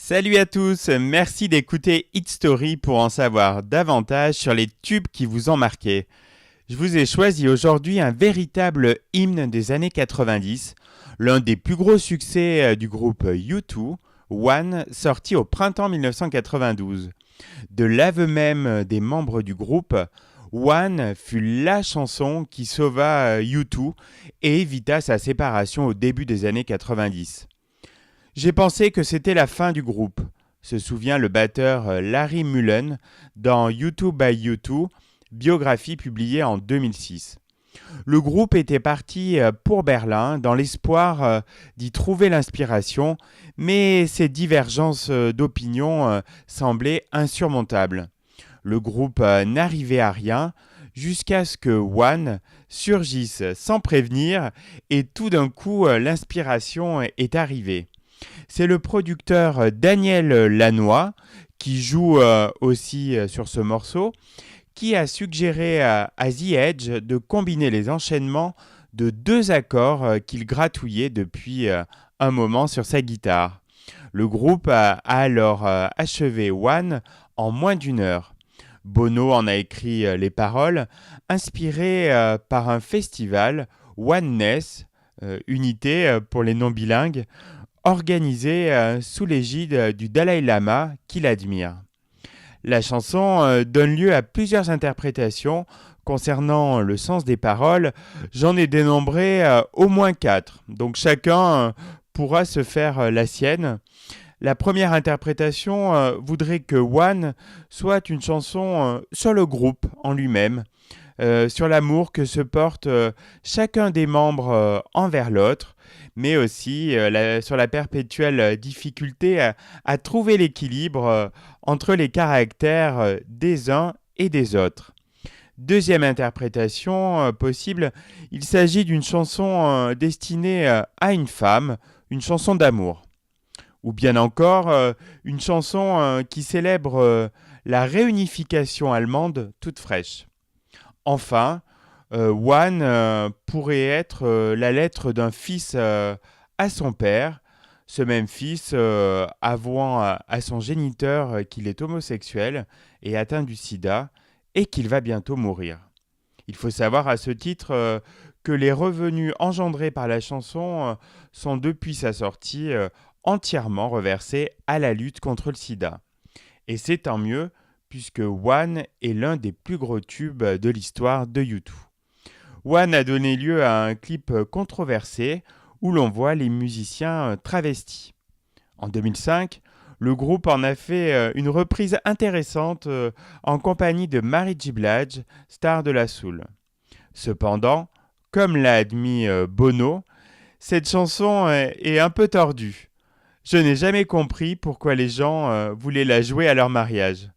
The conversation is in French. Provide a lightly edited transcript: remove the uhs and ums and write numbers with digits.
Salut à tous, merci d'écouter Hit Story pour en savoir davantage sur les tubes qui vous ont marqué. Je vous ai choisi aujourd'hui un véritable hymne des années 90, l'un des plus gros succès du groupe U2, One, sorti au printemps 1992. De l'aveu même des membres du groupe, One fut la chanson qui sauva U2 et évita sa séparation au début des années 90. J'ai pensé que c'était la fin du groupe, se souvient le batteur Larry Mullen dans U2 by U2, biographie publiée en 2006. Le groupe était parti pour Berlin dans l'espoir d'y trouver l'inspiration, mais ces divergences d'opinion semblaient insurmontables. Le groupe n'arrivait à rien jusqu'à ce que One surgisse sans prévenir et tout d'un coup l'inspiration est arrivée. C'est le producteur Daniel Lanois, qui joue aussi sur ce morceau, qui a suggéré à The Edge de combiner les enchaînements de deux accords qu'il gratouillait depuis un moment sur sa guitare. Le groupe a alors achevé One en moins d'une heure. Bono en a écrit les paroles, inspiré par un festival, Oneness, unité pour les non-bilingues, organisé sous l'égide du Dalai Lama qu'il admire. La chanson donne lieu à plusieurs interprétations concernant le sens des paroles. J'en ai dénombré au moins 4, donc chacun pourra se faire la sienne. La première interprétation voudrait que One soit une chanson sur le groupe en lui-même, sur l'amour que se porte chacun des membres envers l'autre, mais aussi sur la perpétuelle difficulté à trouver l'équilibre entre les caractères des uns et des autres. Deuxième interprétation possible, il s'agit d'une chanson destinée à une femme, une chanson d'amour. Ou bien encore, une chanson qui célèbre la réunification allemande toute fraîche. Enfin, One pourrait être la lettre d'un fils à son père, ce même fils avouant à son géniteur qu'il est homosexuel et atteint du sida et qu'il va bientôt mourir. Il faut savoir à ce titre que les revenus engendrés par la chanson sont depuis sa sortie entièrement reversés à la lutte contre le sida. Et c'est tant mieux, puisque One est l'un des plus gros tubes de l'histoire de U2. One a donné lieu à un clip controversé où l'on voit les musiciens travestis. En 2005, le groupe en a fait une reprise intéressante en compagnie de Mary J. Blige, star de la soul. Cependant, comme l'a admis Bono, cette chanson est un peu tordue. Je n'ai jamais compris pourquoi les gens voulaient la jouer à leur mariage.